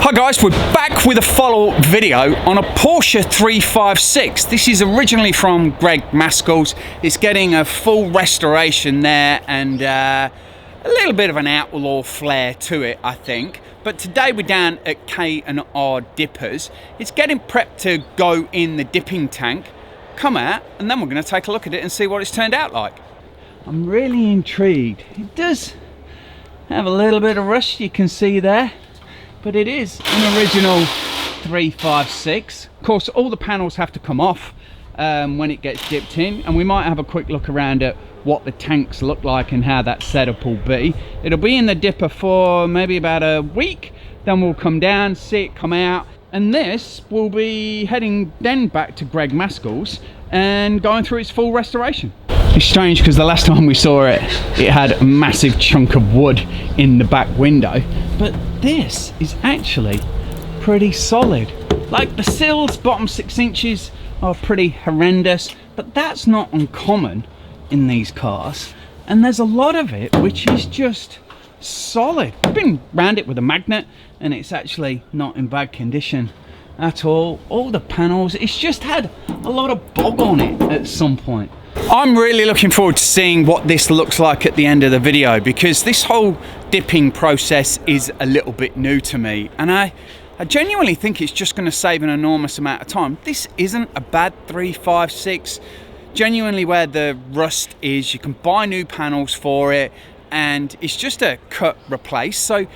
Hi guys, we're back with a follow-up video on a Porsche 356. This is originally from Greg Maskell's. It's getting a full restoration there and a little bit of an Outlaw flair to it, I think. But today we're down at K&R Dippers. It's getting prepped to go in the dipping tank, come out, and then we're going to take a look at it and see what it's turned out like. I'm really intrigued. It does have a little bit of rust, you can see there. But it is an original 356. Of course, all the panels have to come off when it gets dipped in, and we might have a quick look around at what the tanks look like and how that setup will be. It'll be in the dipper for maybe about a week, then we'll come down, see it come out, and this will be heading then back to Greg Maskell's and going through its full restoration. It's strange because the last time we saw it, it had a massive chunk of wood in the back window, but this is actually pretty solid. Like the sills, bottom 6 inches are pretty horrendous, but that's not uncommon in these cars. And there's a lot of it which is just solid. I've been around it with a magnet and it's actually not in bad condition at all. All the panels, it's just had a lot of bog on it at some point. I'm really looking forward to seeing what this looks like at the end of the video, because this whole dipping process is a little bit new to me, and I genuinely think it's just going to save an enormous amount of time. This isn't a bad 356. Genuinely, where the rust is, you can buy new panels for it, and it's just a cut replace. So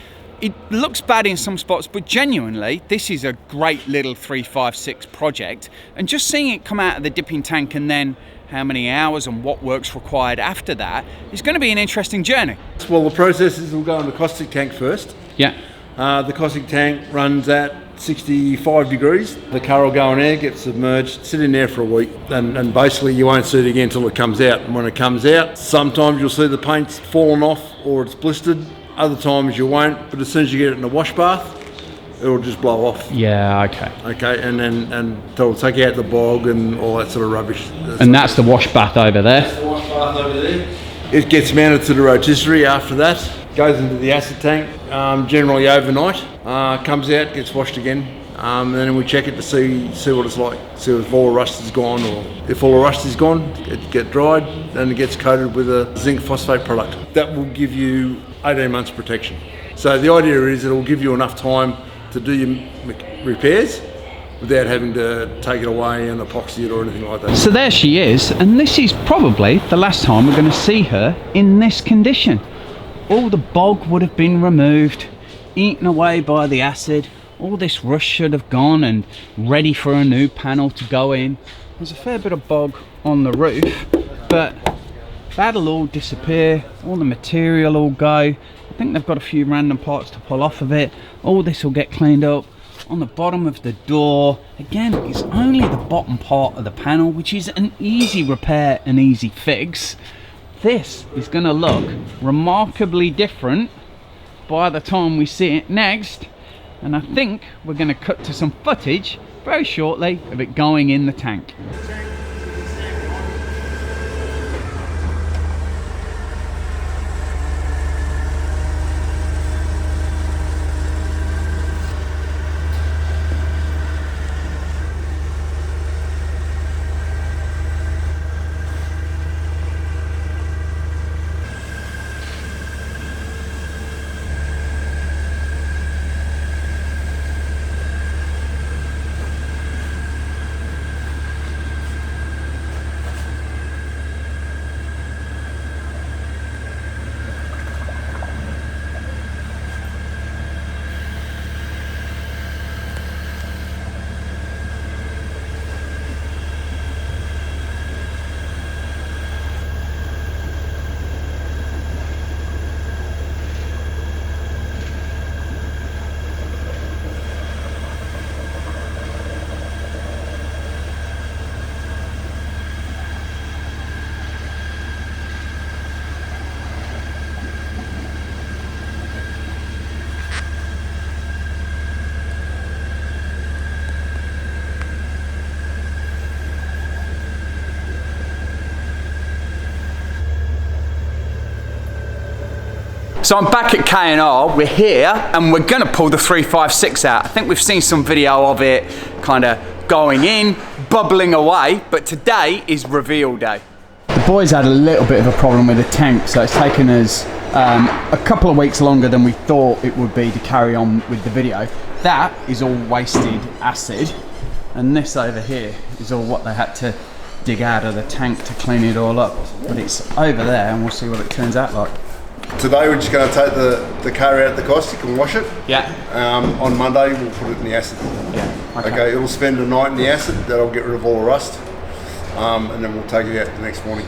it looks bad in some spots, but genuinely this is a great little 356 project, and just seeing it come out of the dipping tank and then how many hours and what work's required after that is going to be an interesting journey. Well, the process is we'll go in the caustic tank first. Yeah. The caustic tank runs at 65 degrees. The car will go in there, get submerged, sit in there for a week, and basically you won't see it again until it comes out. And when it comes out, sometimes you'll see the paint's fallen off or it's blistered. Other times you won't, but as soon as you get it in the wash bath, it'll just blow off. Yeah, okay. Okay, and they'll take out the bog and all that sort of rubbish. And that's the wash bath over there. That's the wash bath over there. It gets mounted to the rotisserie after that, goes into the acid tank, generally overnight, comes out, gets washed again, and then we check it to see what it's like, see if all the rust is gone, or if all the rust is gone, it gets dried, then it gets coated with a zinc phosphate product. That will give you 18 months protection. So the idea is it will give you enough time to do your repairs without having to take it away and epoxy it or anything like that. So there she is, and this is probably the last time we're going to see her in this condition. All the bog would have been removed, eaten away by the acid. All this rust should have gone and ready for a new panel to go in. There's a fair bit of bog on the roof, but that'll all disappear, all the material will go. I think they've got a few random parts to pull off of it. All this will get cleaned up. On the bottom of the door, again, it's only the bottom part of the panel, which is an easy repair and easy fix. This is going to look remarkably different by the time we see it next, and I think we're going to cut to some footage very shortly of it going in the tank. So I'm back at K&R, we're here, and we're gonna pull the 356 out. I think we've seen some video of it kind of going in, bubbling away, but today is reveal day. The boys had a little bit of a problem with the tank, so it's taken us a couple of weeks longer than we thought it would be to carry on with the video. That is all wasted acid, and this over here is all what they had to dig out of the tank to clean it all up. But it's over there, and we'll see what it turns out like. Today we're just going to take the car out of the caustic and wash it. Yeah. On Monday we'll put it in the acid. Yeah. Okay, it'll spend the night in the acid, that'll get rid of all the rust, and then we'll take it out the next morning.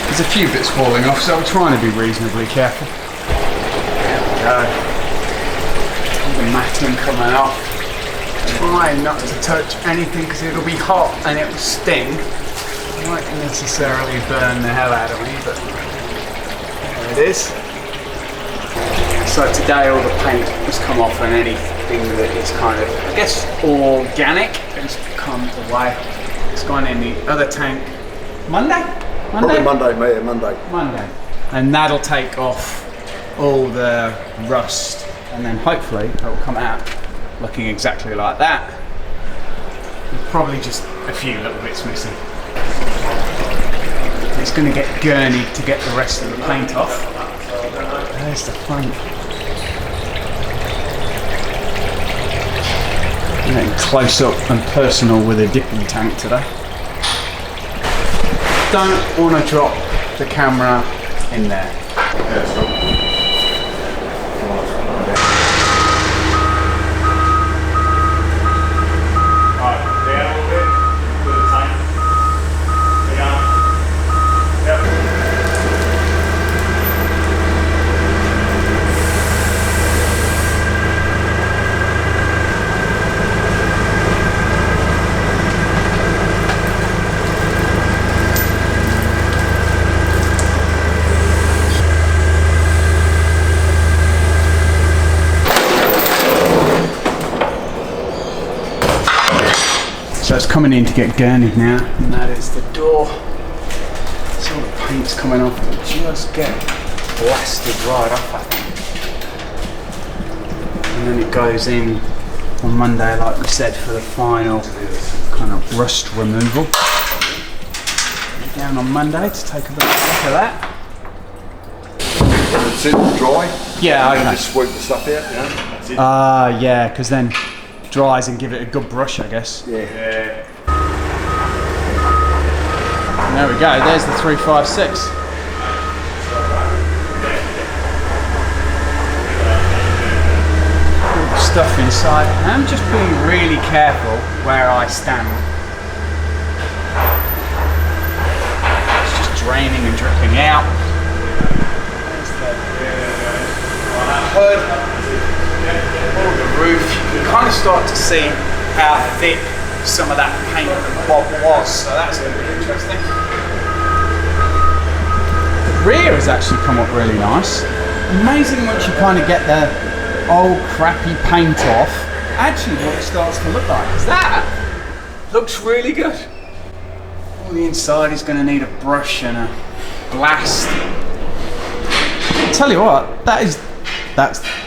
There's a few bits falling off, so I'm trying to be reasonably careful. There we go. All the matting coming off. Try not to touch anything because it'll be hot and it'll sting. It won't necessarily burn the hell out of me, but there it is. So today all the paint has come off and anything that is kind of, I guess, organic has come away. It's gone in the other tank. Monday? Probably Monday. And that'll take off all the rust, and then hopefully it'll come out looking exactly like that. There's probably just a few little bits missing. It's going to get gurneyed to get the rest of the paint off. There's the front. Getting close up and personal with a dipping tank today. Don't want to drop the camera in there. So it's coming in to get gurneyed now, and that is the door. So all the paint's coming off, and just get blasted right off, I think. And then it goes in on Monday, like we said, for the final kind of rust removal. Down on Monday to take a bit of that. When it's in dry, yeah, okay. Just sweep the stuff out, you know? That's it. Yeah, because then dries and give it a good brush, I guess. Yeah. And there we go, there's the 356. All the stuff inside. I'm just being really careful where I stand. It's just draining and dripping out. There's the hood. All the roof, you can kind of start to see how thick some of that paint and Bob was, so that's going to be interesting. The rear has actually come up really nice. Amazing once you kind of get the old crappy paint off, actually what it starts to look like, because that looks really good. All the inside is going to need a brush and a blast. I'll tell you what, that's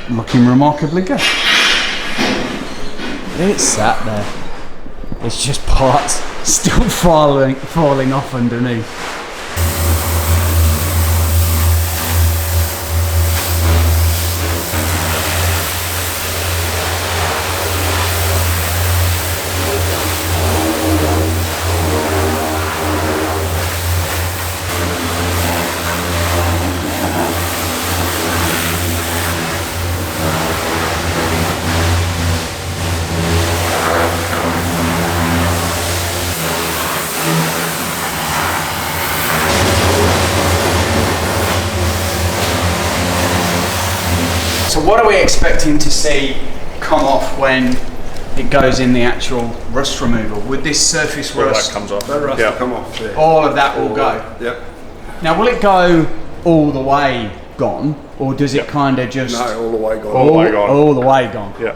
looking remarkably good. It's sat there. It's just parts still falling off underneath. So what are we expecting to see come off when it goes in the actual rust removal? With this surface rust, that comes off. That rust will come off there. all of that will go. Yep. Now, will it go all the way gone, or does it kind of just No, all the way gone. All the way gone. All the way gone. Yeah.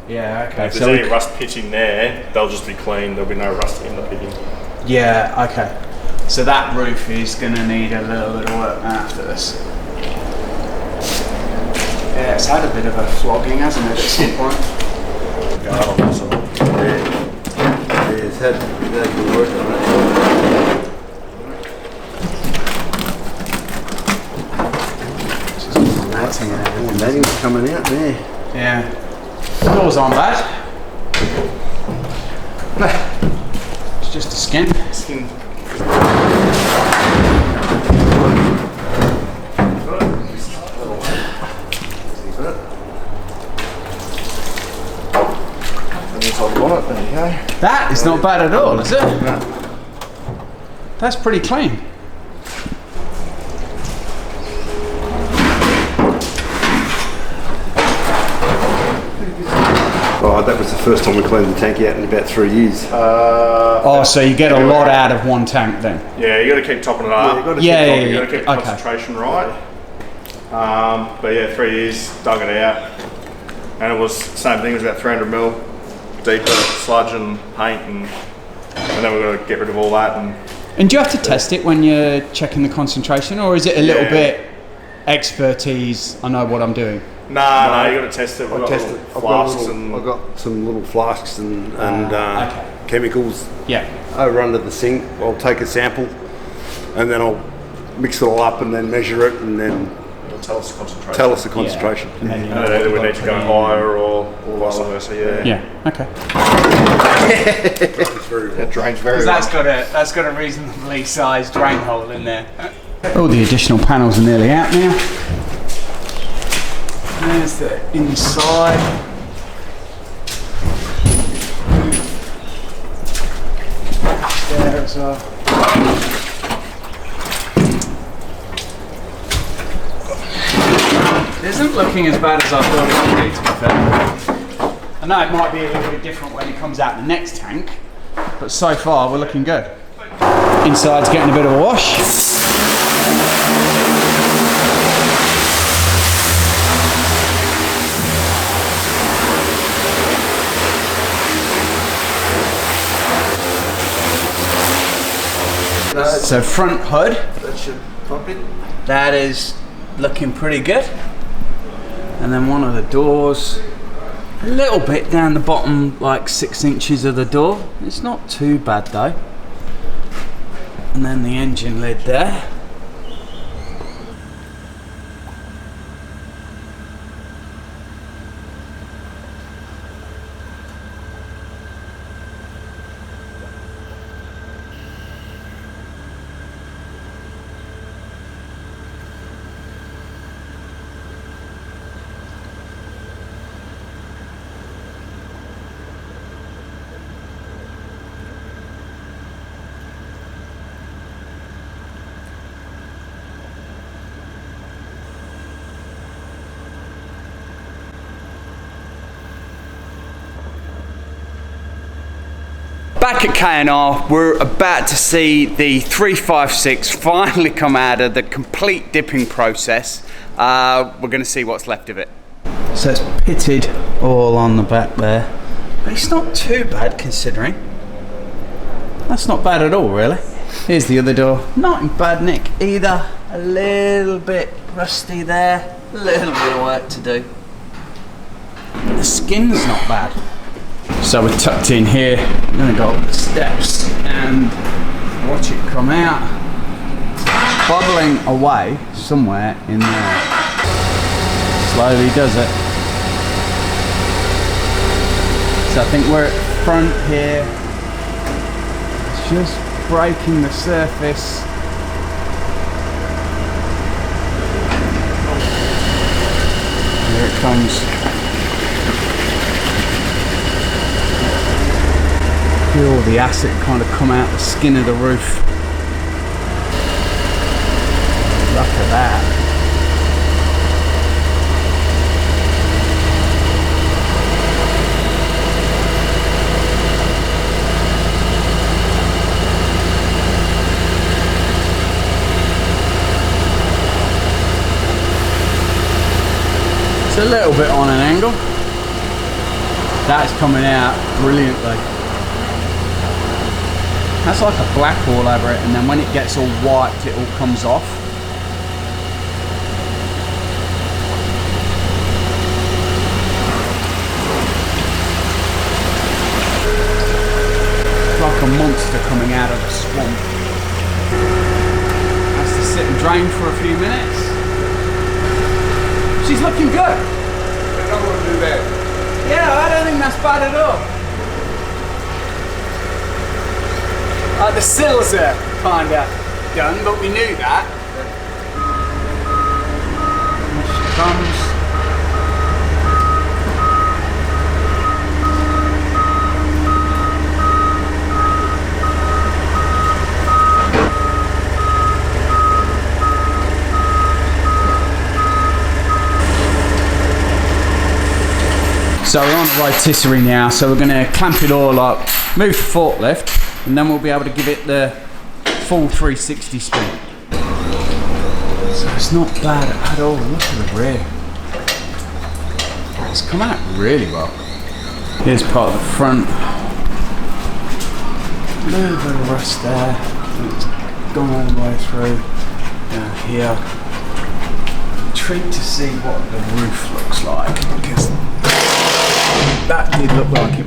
Yeah. Okay. If there's any rust pitching there, they'll just be clean. There'll be no rust in the pitting. Yeah. Okay. So that roof is going to need a little bit of work after this. Yeah, it's had a bit of a flogging, hasn't it, at some point? Guard on this one. Yeah, it's had good work on it. Matting's coming out there. Yeah. The doors aren't bad. It's just a skin. There you go. That is not bad at all, is it? No. That's pretty clean. Oh, that was the first time we cleaned the tank out in about 3 years. Oh, so you get a lot out of one tank then? Yeah, you got to keep topping it up. Yeah, You got to keep the concentration right. But yeah, 3 years, dug it out, and it was the same thing. It was about 300 mil deeper sludge and paint, and then we've got to get rid of all that. And do you have to test it when you're checking the concentration, or is it a little bit expertise? I know what I'm doing. No, you got to test it. We've got little flasks I've got some little flasks and chemicals. Yeah. Over under the sink. I'll take a sample, and then I'll mix it all up, and then measure it, and then tell us the concentration. Tell us the concentration. And then either we need to go higher or vice versa. Yeah. Okay. It drains very well. That's got a reasonably sized drain hole in there. All the additional panels are nearly out now. There's the inside. There as well. It isn't looking as bad as I thought it would be, to be fair. I know it might be a little bit different when it comes out the next tank, but so far we're looking good. Inside's getting a bit of a wash. So front hood, That should pop it. that is looking pretty good. And then one of the doors, a little bit down the bottom, like 6 inches of the door. It's not too bad though. And then the engine lid there. Back at K&R, we're about to see the 356 finally come out of the complete dipping process. We're going to see what's left of it. So it's pitted all on the back there, but it's not too bad considering. That's not bad at all, really. Here's the other door, not in bad nick either. A little bit rusty there, a little bit of work to do. But the skin's not bad. So we're tucked in here, I'm going to go up the steps and watch it come out. It's bubbling away somewhere in there. Slowly does it. So I think we're at front here. It's just breaking the surface. Here it comes. Feel all the acid kind of come out the skin of the roof. Look at that. a little bit on an angle. That's coming out brilliantly. That's like a black all over it, and then when it gets all wiped, it all comes off. Like a monster coming out of a swamp. Has to sit and drain for a few minutes. She's looking good. I don't want to do that. Yeah, I don't think that's bad at all. The sills are kinda done, but we knew that. Here she comes. So we're on the rotisserie now, so we're going to clamp it all up, move the forklift, and then we'll be able to give it the full 360 spin. So it's not bad at all. Look at the rear. It's come out really well. Here's part of the front. A little bit of rust there. It's gone all the way through down here. Treat to see what the roof looks like, because that did look like it.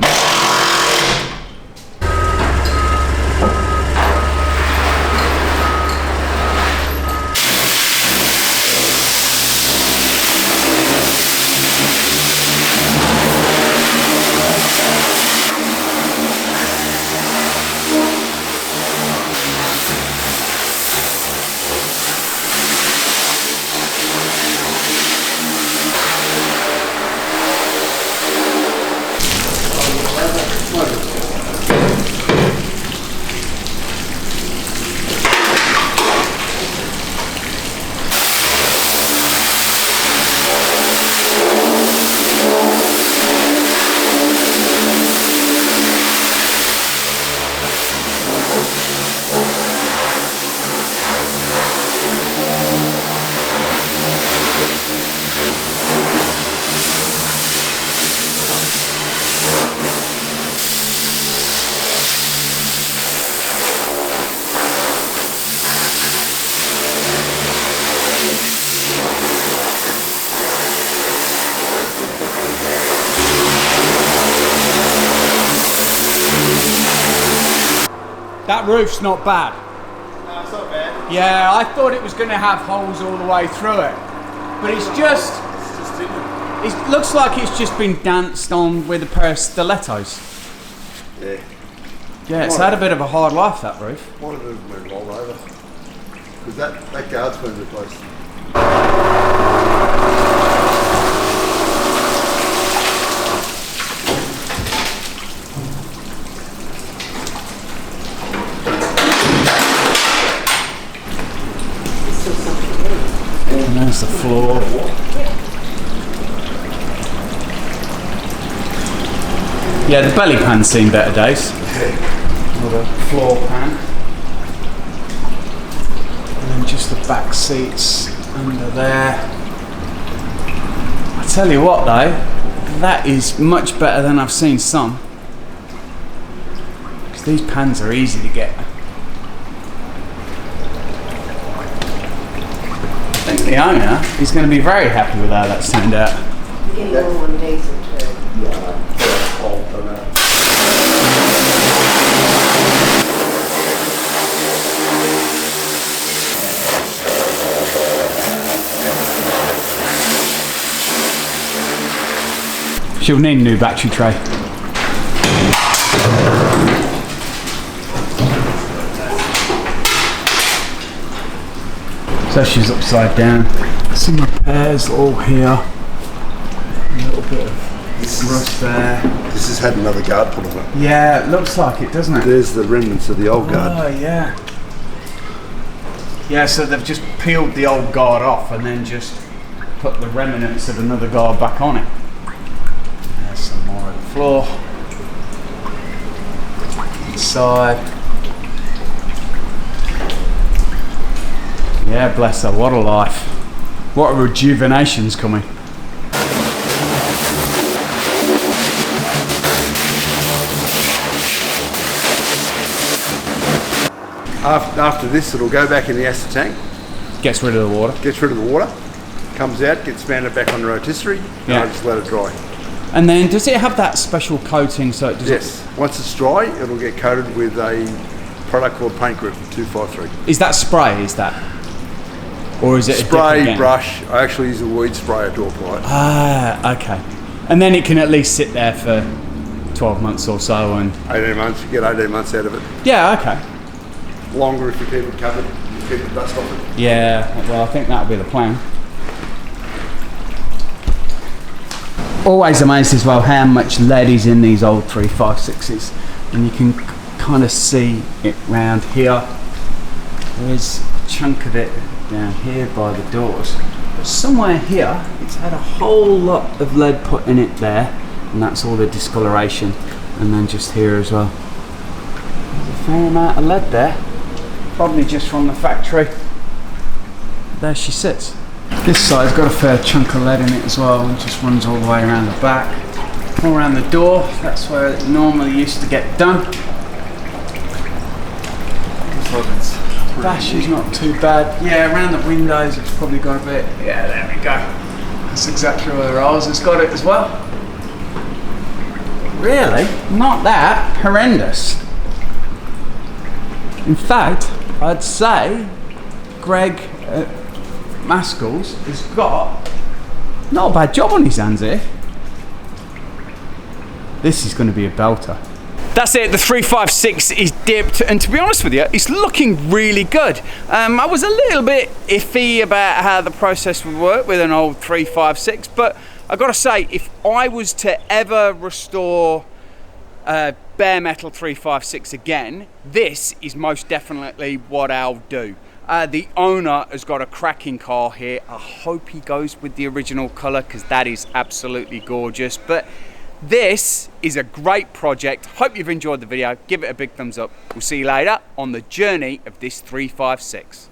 That roof's not bad. No, it's not bad. Yeah, I thought it was going to have holes all the way through it, but it's just it looks like it's just been danced on with a pair of stilettos. Yeah. Yeah, it's had a bit of a hard life, that roof. Might have been rolled over. Because that guard's been replaced. And there's the floor. Yeah, the belly pan's seen better days. Or the floor pan. And then just the back seats under there. I tell you what though, that is much better than I've seen some. Because these pans are easy to get. I think the owner is going to be very happy with how that's turned out. You're getting all on diesel too. Yeah, fault on that. She'll need a new battery tray. So she's upside down. Some repairs all here. A little bit of rust there. This has had another guard put on it. Yeah, it looks like it, doesn't it? There's the remnants of the old guard. Oh, yeah. Yeah, so they've just peeled the old guard off and then just put the remnants of another guard back on it. There's some more of the floor. Inside. Yeah, bless her, what a life. What a rejuvenation's coming. After this, it'll go back in the acid tank, Gets rid of the water. gets rid of the water, comes out, gets mounted back on the rotisserie, and Yeah. I just let it dry. And then does it have that special coating so it doesn't... Yes. Once it's dry, it'll get coated with a product called Paint Grip 253. Is that spray, is that? Or is it a dip Spray, again? brush. I actually use a weed sprayer to apply it. Ah, okay. And then it can at least sit there for 12 months or so and... 18 months, you get 18 months out of it. Yeah, okay. Longer if you keep it covered, you keep the dust off it. Yeah, well, I think that'll be the plan. Always amazed as well how much lead is in these old 356s. And you can kind of see it round here. There's a chunk of it down here by the doors. But somewhere here, it's had a whole lot of lead put in it there. And that's all the discoloration. And then just here as well. There's a fair amount of lead there. Probably just from the factory. There she sits. This side's got a fair chunk of lead in it as well, and just runs all the way around the back, all around the door. That's where it normally used to get done. Dash is not too bad. Yeah, around the windows it's probably got a bit. Yeah, there we go. That's exactly where the Rolls has got it as well. Really? Not that horrendous. In fact, I'd say Greg Maskell's has got not a bad job on his hands here. This is going to be a belter. That's it, the 356 is dipped, and to be honest with you, it's looking really good. I was a little bit iffy about how the process would work with an old 356, but I've got to say, if I was to ever restore a bare metal 356 again, this is most definitely what I'll do. The owner has got a cracking car here. I hope he goes with the original colour because that is absolutely gorgeous. But this is a great project. Hope you've enjoyed the video. Give it a big thumbs up. We'll see you later on the journey of this 356.